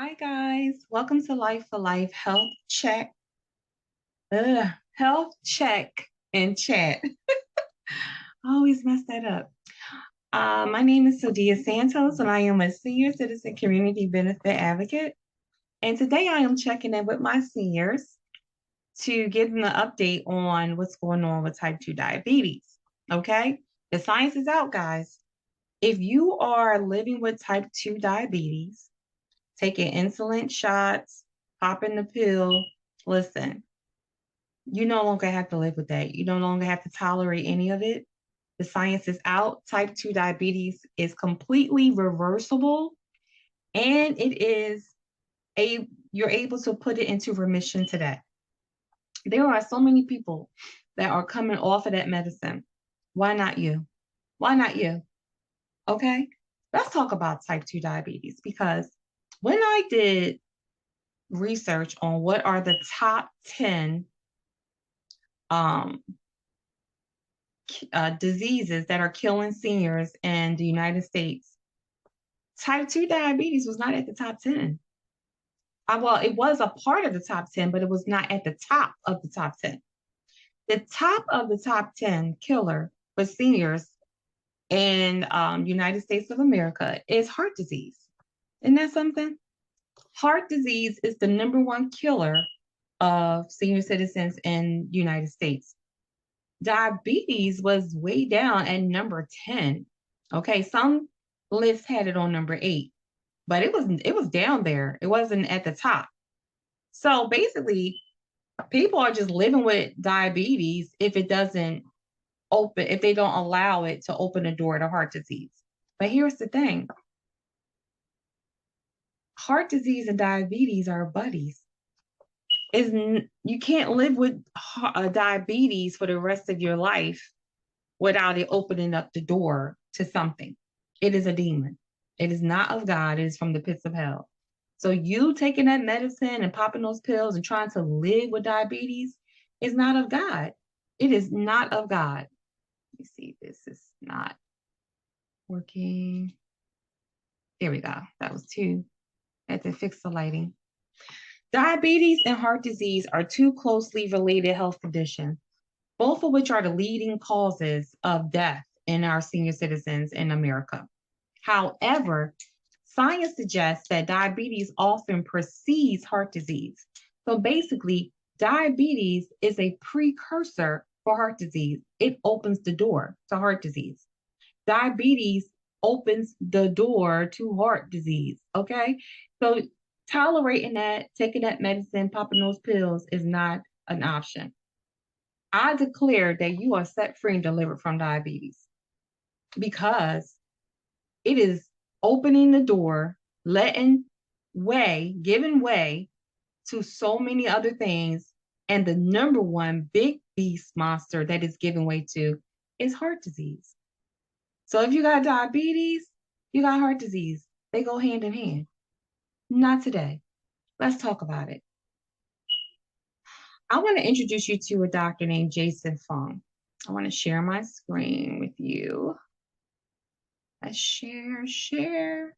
Hi guys, welcome to Life for Life Health Check. Health Check and Chat. I always mess that up. My name is Sodia Santos, and I am a senior citizen community benefit advocate. And today I am checking in with my seniors to give them an update on what's going on with type 2 diabetes. Okay, the science is out, guys. If you are living with type 2 diabetes, taking insulin shots, popping the pill, listen, you no longer have to live with that. You no longer have to tolerate any of it. The science is out. Type 2 diabetes is completely reversible, and you're able to put it into remission today. There are so many people that are coming off of that medicine. Why not you? Why not you? Okay, let's talk about type 2 diabetes, because when I did research on what are the top 10 diseases that are killing seniors in the United States, type 2 diabetes was not at the top 10. Well, it was a part of the top 10, but it was not at the top of the top 10. The top of the top 10 killer for seniors in United States of America is heart disease. Isn't that something? Heart disease is the number one killer of senior citizens in the United States. Diabetes was way down at number 10. Okay, some lists had it on number 8, but it was down there. It wasn't at the top. So basically, people are just living with diabetes if it doesn't open, if they don't allow it to open the door to heart disease. But here's the thing. Heart disease and diabetes are buddies. You can't live with diabetes for the rest of your life without it opening up the door to something. It is a demon. It is not of God. It is from the pits of hell. So you taking that medicine and popping those pills and trying to live with diabetes is not of God. It is not of God. Let me see. This is not working. There we go. That was 2. I had to fix the lighting. Diabetes and heart disease are 2 closely related health conditions, both of which are the leading causes of death in our senior citizens in America. However, science suggests that diabetes often precedes heart disease. So basically, diabetes is a precursor for heart disease. It opens the door to heart disease. Diabetes opens the door to heart disease, okay? So tolerating that, taking that medicine, popping those pills is not an option. I declare that you are set free and delivered from diabetes, because it is opening the door, giving way to so many other things. And the number one big beast monster that is giving way to is heart disease. So if you got diabetes, you got heart disease. They go hand in hand. Not today. Let's talk about it. I want to introduce you to a doctor named Jason Fung. I want to share my screen with you. Let's share. See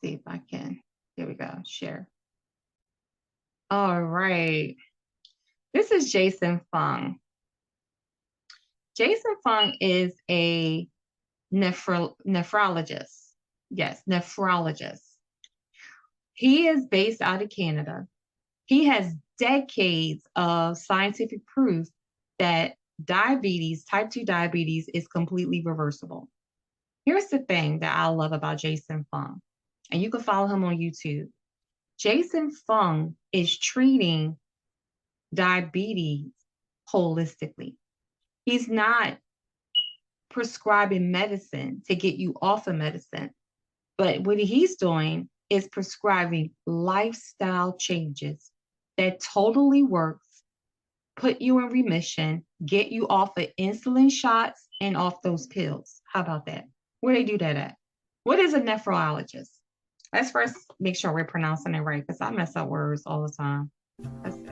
if I can. There we go. Share. All right. This is Jason Fung. Jason Fung is a nephrologist. Yes, nephrologist. He is based out of Canada. He has decades of scientific proof that diabetes, type 2 diabetes, is completely reversible. Here's the thing that I love about Jason Fung, and you can follow him on YouTube. Jason Fung is treating diabetes holistically. He's not prescribing medicine to get you off of medicine, but what he's doing is prescribing lifestyle changes that totally works, put you in remission, get you off of insulin shots and off those pills. How about that? Where they do that at? What is a nephrologist? Let's first make sure we're pronouncing it right, because I mess up words all the time. Let's see.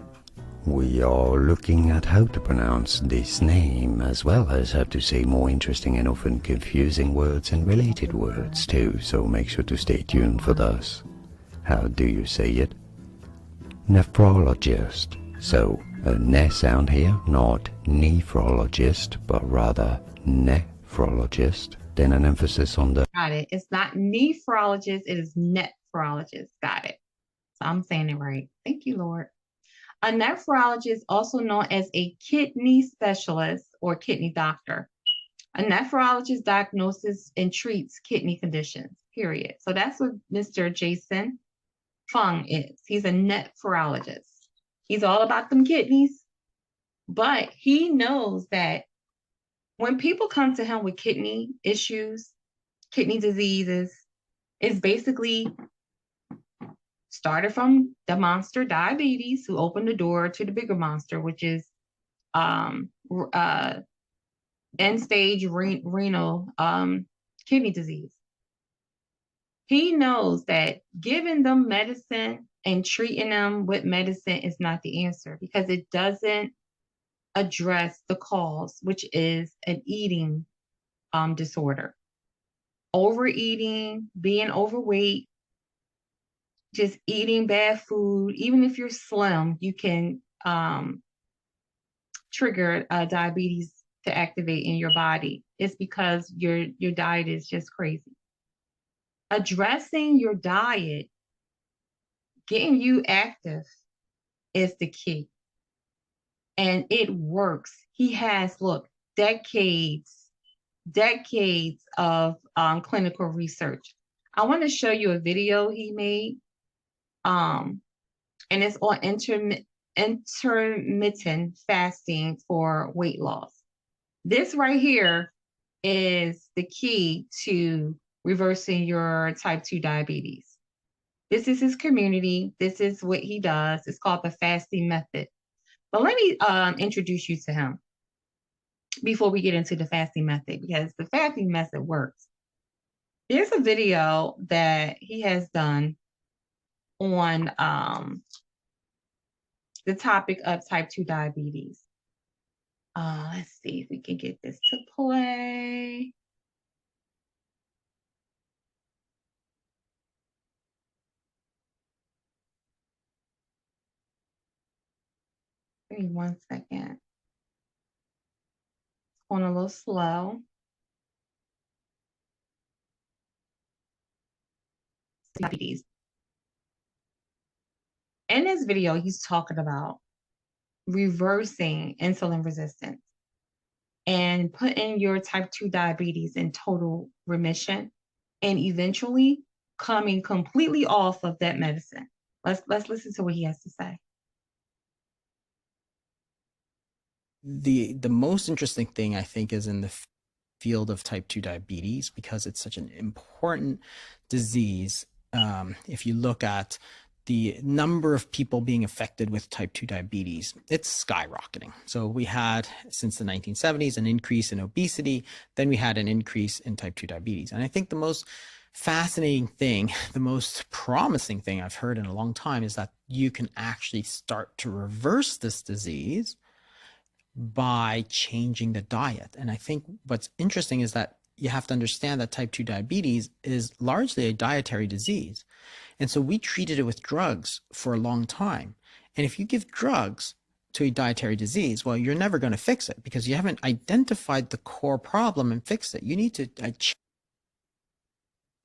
we are looking at how to pronounce this name, as well as how to say more interesting and often confusing words and related words too, so make sure to stay tuned for those. How do you say it? Nephrologist. So, a ne sound here, not nephrologist, but rather nephrologist. Then an emphasis on the... Got it. It's not nephrologist, it is nephrologist. Got it. So I'm saying it right. Thank you, Lord. A nephrologist, also known as a kidney specialist or kidney doctor. A nephrologist diagnoses and treats kidney conditions, period. So that's what Mr. Jason Fung is. He's a nephrologist. He's all about them kidneys, but he knows that when people come to him with kidney issues, kidney diseases, it's basically started from the monster diabetes, who opened the door to the bigger monster, which is end-stage renal kidney disease. He knows that giving them medicine and treating them with medicine is not the answer, because it doesn't address the cause, which is an eating disorder. Overeating, being overweight, just eating bad food. Even if you're slim, you can trigger diabetes to activate in your body. It's because your diet is just crazy. Addressing your diet, getting you active, is the key. And it works. He has, look, decades of clinical research. I want to show you a video he made. And it's on intermittent fasting for weight loss. This right here is the key to reversing your type 2 diabetes. This is his community. This is what he does. It's called the fasting method. But let me introduce you to him before we get into the fasting method, because the fasting method works. Here's a video that he has done on the topic of type 2 diabetes. Let's see if we can get this to play. Give me 1 second. It's going a little slow. Diabetes. In this video, he's talking about reversing insulin resistance and putting your type 2 diabetes in total remission, and eventually coming completely off of that medicine. Let's listen to what he has to say. The most interesting thing, I think, is in the field of type 2 diabetes, because it's such an important disease. If you look at the number of people being affected with type 2 diabetes, it's skyrocketing. So we had, since the 1970s, an increase in obesity, then we had an increase in type 2 diabetes. And I think the most fascinating thing, the most promising thing I've heard in a long time, is that you can actually start to reverse this disease by changing the diet. And I think what's interesting is that you have to understand that type 2 diabetes is largely a dietary disease. And so we treated it with drugs for a long time. And if you give drugs to a dietary disease, well, you're never going to fix it, because you haven't identified the core problem and fixed it. You need to...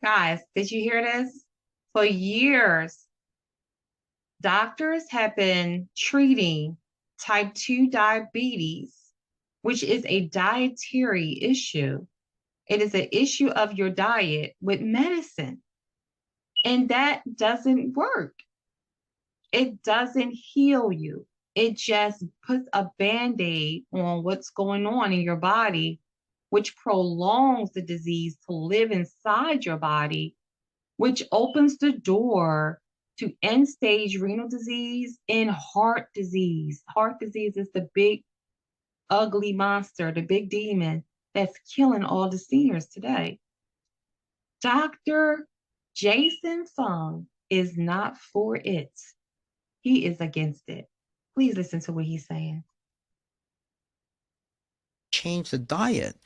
Guys, did you hear this? For years, doctors have been treating type 2 diabetes, which is a dietary issue. It is an issue of your diet, with medicine. And that doesn't work. It doesn't heal you. It just puts a Band-Aid on what's going on in your body, which prolongs the disease to live inside your body, which opens the door to end-stage renal disease and heart disease. Heart disease is the big, ugly monster, the big demon that's killing all the seniors today. Dr. Jason Fung is not for it. He is against it. Please listen to what he's saying. Change the diet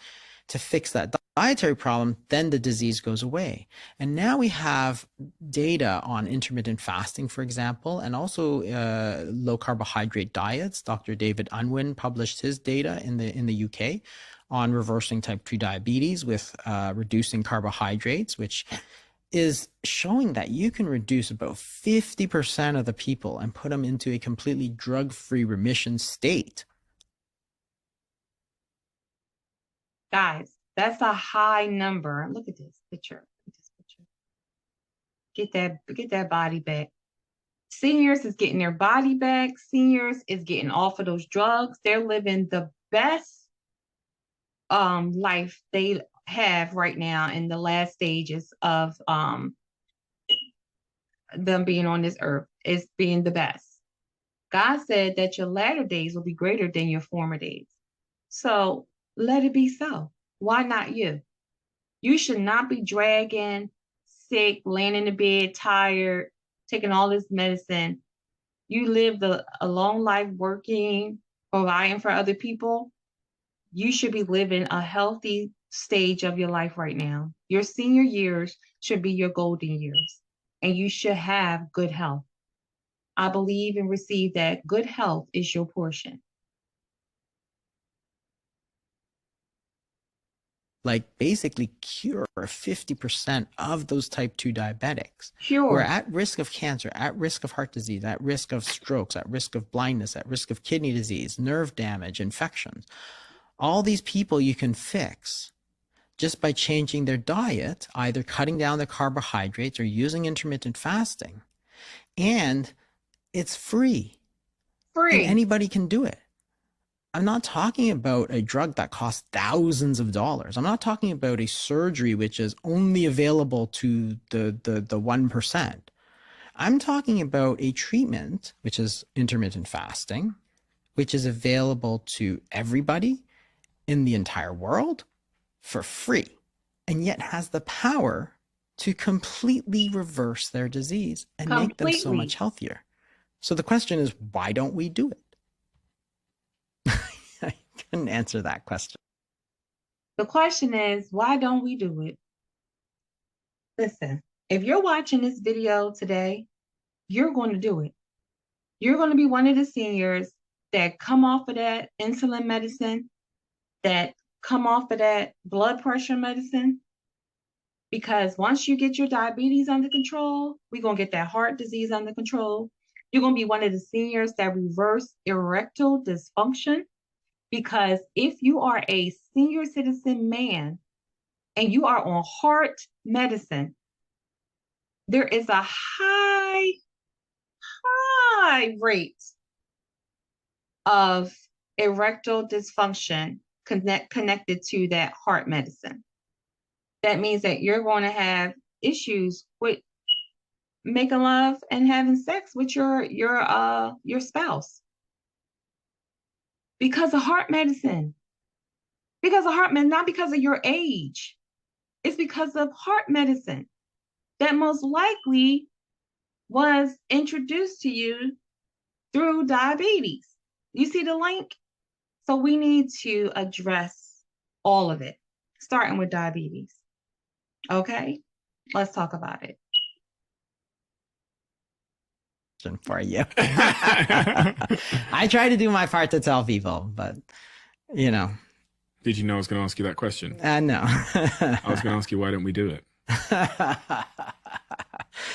to fix that dietary problem, then the disease goes away. And now we have data on intermittent fasting, for example, and also low carbohydrate diets. Dr. David Unwin published his data in the UK on reversing type 2 diabetes with reducing carbohydrates, which is showing that you can reduce about 50% of the people and put them into a completely drug-free remission state. Guys, that's a high number. Look at this picture. Get that body back. Seniors is getting their body back. Seniors is getting off of those drugs. They're living the best life they have right now in the last stages of them being on this earth. Is being the best. God said that your latter days will be greater than your former days. So let it be so. Why not you? You should not be dragging, sick, laying in the bed, tired, taking all this medicine. You lived a long life working, providing for other people. You should be living a healthy stage of your life right now. Your senior years should be your golden years, and you should have good health. I believe and receive that good health is your portion. Like basically cure 50% of those type 2 diabetics Sure. who are at risk of cancer, at risk of heart disease, at risk of strokes, at risk of blindness, at risk of kidney disease, nerve damage, infections. All these people you can fix just by changing their diet, either cutting down the carbohydrates or using intermittent fasting. And it's free. Free. And anybody can do it. I'm not talking about a drug that costs thousands of dollars. I'm not talking about a surgery which is only available to the 1%. I'm talking about a treatment, which is intermittent fasting, which is available to everybody in the entire world for free, and yet has the power to completely reverse their disease and make them so much healthier. So the question is, why don't we do it? I couldn't answer that question. The question is, why don't we do it? Listen, if you're watching this video today, you're going to do it. You're going to be one of the seniors that come off of that insulin medicine, that come off of that blood pressure medicine. Because once you get your diabetes under control, we're going to get that heart disease under control. You're going to be one of the seniors that reverse erectile dysfunction. Because if you are a senior citizen man and you are on heart medicine, there is a high rate of erectile dysfunction connected to that heart medicine. That means that you're going to have issues with making love and having sex with your spouse because of heart medicine. Because of heart medicine, not because of your age. It's because of heart medicine that most likely was introduced to you through diabetes. You see the link? So we need to address all of it, starting with diabetes. Okay, let's talk about it. For you. I try to do my part to tell people, but you know. Did you know I was going to ask you that question? No. I was going to ask you, why don't we do it?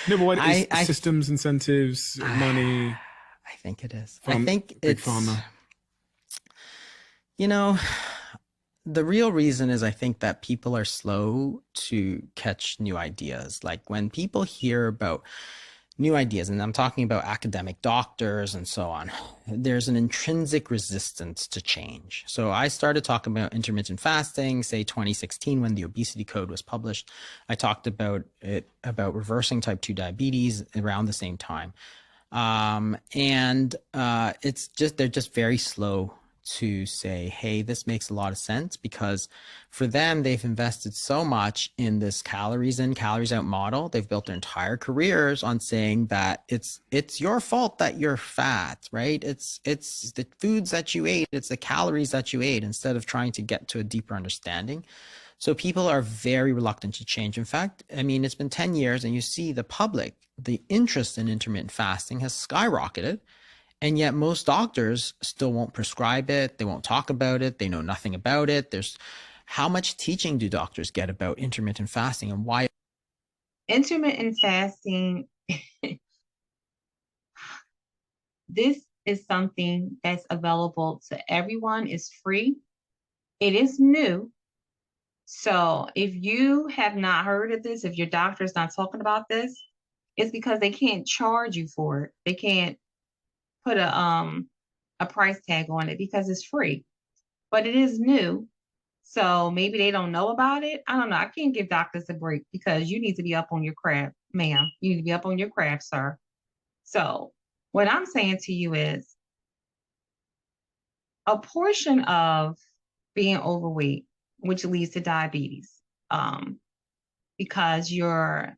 No, but what is systems, incentives, money? I think it is. I think it's pharma. You know, the real reason is I think that people are slow to catch new ideas. Like when people hear about new ideas, and I'm talking about academic doctors and so on, there's an intrinsic resistance to change. So I started talking about intermittent fasting, say 2016, when the obesity code was published. I talked about it, about reversing type 2 diabetes around the same time. It's just, they're just very slow to say, hey, this makes a lot of sense, because for them, they've invested so much in this calories in, calories out model. They've built their entire careers on saying that it's your fault that you're fat, right? It's the foods that you ate, it's the calories that you ate, instead of trying to get to a deeper understanding. So people are very reluctant to change. In fact, I mean, it's been 10 years and you see the public, the interest in intermittent fasting has skyrocketed. And yet most doctors still won't prescribe it. They won't talk about it. They know nothing about it. How much teaching do doctors get about intermittent fasting, and why? Intermittent fasting, this is something that's available to everyone. It's free. It is new. So if you have not heard of this, if your doctor is not talking about this, it's because they can't charge you for it. They can't put a price tag on it because it's free, but it is new. So maybe they don't know about it. I don't know. I can't give doctors a break because you need to be up on your craft, ma'am. You need to be up on your craft, sir. So what I'm saying to you is a portion of being overweight, which leads to diabetes, because your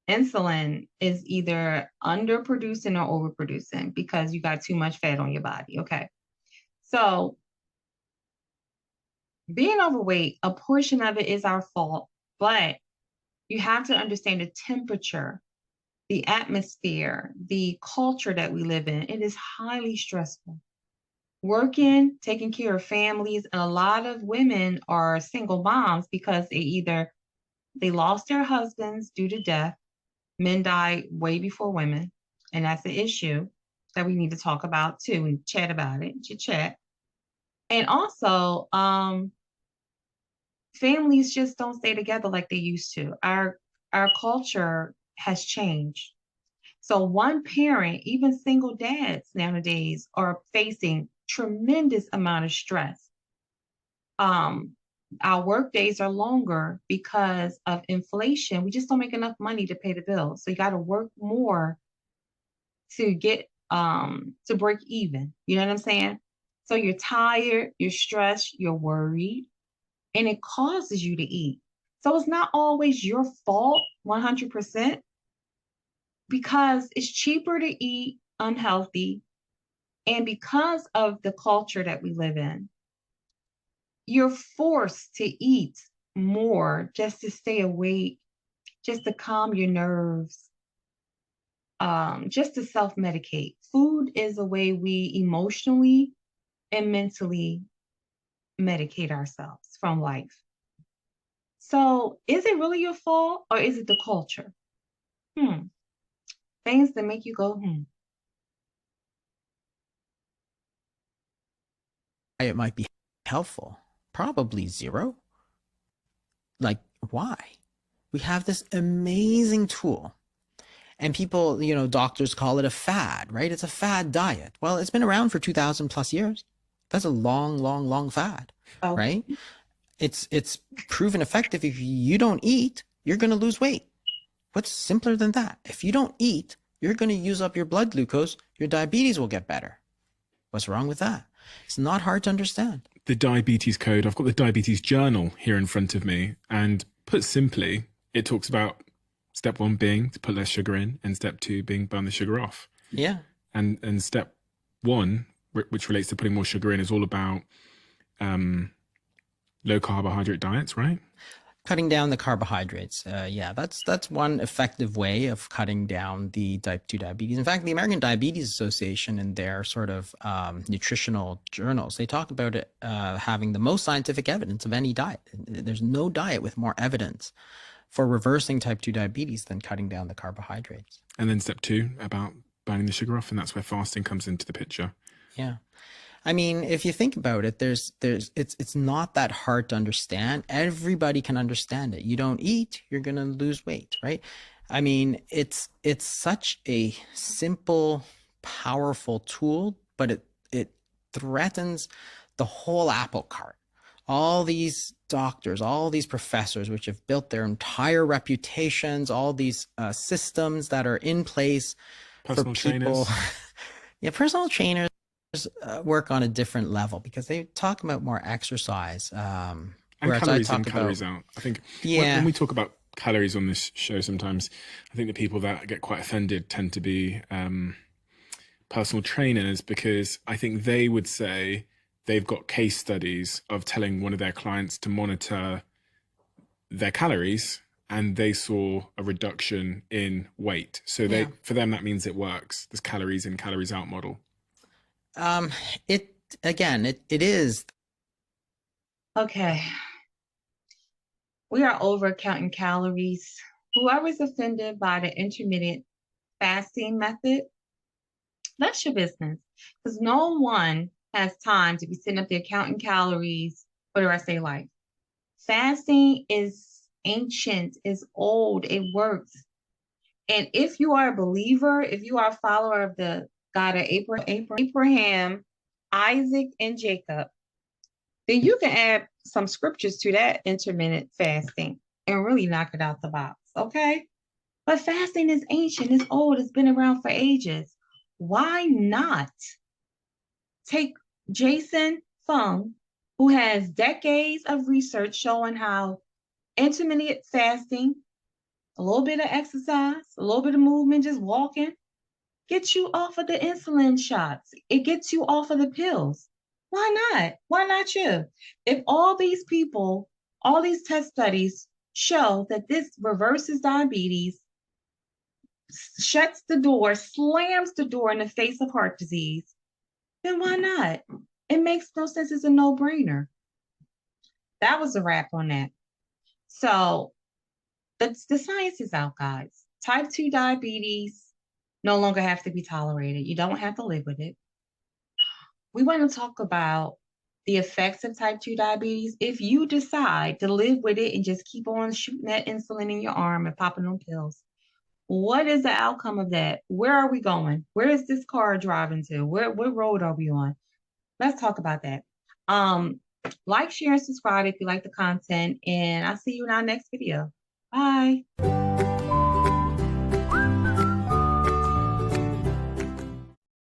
insulin is either underproducing or overproducing because you got too much fat on your body. Okay. So being overweight, a portion of it is our fault, but you have to understand the temperature, the atmosphere, the culture that we live in. It is highly stressful. Working, taking care of families, and a lot of women are single moms because they lost their husbands due to death. Men die way before women, and that's an issue that we need to talk about too and chat about it, chit-chat. And also, families just don't stay together like they used to. Our culture has changed. So one parent, even single dads nowadays, are facing tremendous amount of stress. Our work days are longer because of inflation. We just don't make enough money to pay the bills. So you got to work more to get to break even. You know what I'm saying? So you're tired, you're stressed, you're worried, and it causes you to eat. So it's not always your fault 100%, because it's cheaper to eat unhealthy, and because of the culture that we live in, you're forced to eat more just to stay awake, just to calm your nerves, just to self-medicate. Food is a way we emotionally and mentally medicate ourselves from life. So is it really your fault, or is it the culture? Things that make you go, It might be helpful. Probably zero. Like, why? We have this amazing tool, and people, doctors call it a fad, right? It's a fad diet. Well, it's been around for 2,000 plus years. That's a long, long, long fad, right? It's proven effective. If you don't eat, you're going to lose weight. What's simpler than that? If you don't eat, you're going to use up your blood glucose. Your diabetes will get better. What's wrong with that? It's not hard to understand. The diabetes code, I've got the diabetes journal here in front of me, and put simply, it talks about step 1 being to put less sugar in, and step 2 being burn the sugar off. Yeah. And step 1, which relates to putting more sugar in, is all about low carbohydrate diets, right? Cutting down the carbohydrates. Yeah, that's one effective way of cutting down the type 2 diabetes. In fact, the American Diabetes Association, in their sort of nutritional journals, they talk about it having the most scientific evidence of any diet. There's no diet with more evidence for reversing type 2 diabetes than cutting down the carbohydrates. And then step 2 about burning the sugar off, and that's where fasting comes into the picture. Yeah. I mean, if you think about it, it's not that hard to understand. Everybody can understand it. You don't eat, you're going to lose weight, right? I mean, it's such a simple, powerful tool, but it threatens the whole apple cart. All these doctors, all these professors, which have built their entire reputations, all these systems that are in place personal for people. Trainers. Yeah, personal trainers work on a different level because they talk about more exercise. And Whereas I calories in, talk calories about, out. I think yeah, when we talk about calories on this show, sometimes I think the people that get quite offended tend to be personal trainers, because I think they would say they've got case studies of telling one of their clients to monitor their calories and they saw a reduction in weight. So yeah. for them, that means it works. This calories in, calories out model. It again, it is. Okay. We are over counting calories. Whoever's offended by the intermittent fasting method, that's your business. Because no one has time to be sitting up there counting calories for the rest of their life. Fasting is ancient, is old, it works. And if you are a believer, if you are a follower of the God of Abraham, Isaac, and Jacob, then you can add some scriptures to that intermittent fasting and really knock it out the box, okay? But fasting is ancient, it's old, it's been around for ages. Why not take Jason Fung, who has decades of research showing how intermittent fasting, a little bit of exercise, a little bit of movement, just walking, gets you off of the insulin shots. It gets you off of the pills. Why not? Why not you? If all these people, all these test studies show that this reverses diabetes, shuts the door, slams the door in the face of heart disease, then why not? It makes no sense. It's a no-brainer. That was a wrap on that. So the science is out, guys. Type 2 diabetes no longer have to be tolerated. You don't have to live with it. We want to talk about the effects of type 2 diabetes. If you decide to live with it and just keep on shooting that insulin in your arm and popping on pills, what is the outcome of that? Where are we going? Where is this car driving to? What road are we on? Let's talk about that. Like, share, and subscribe if you like the content, and I'll see you in our next video. Bye.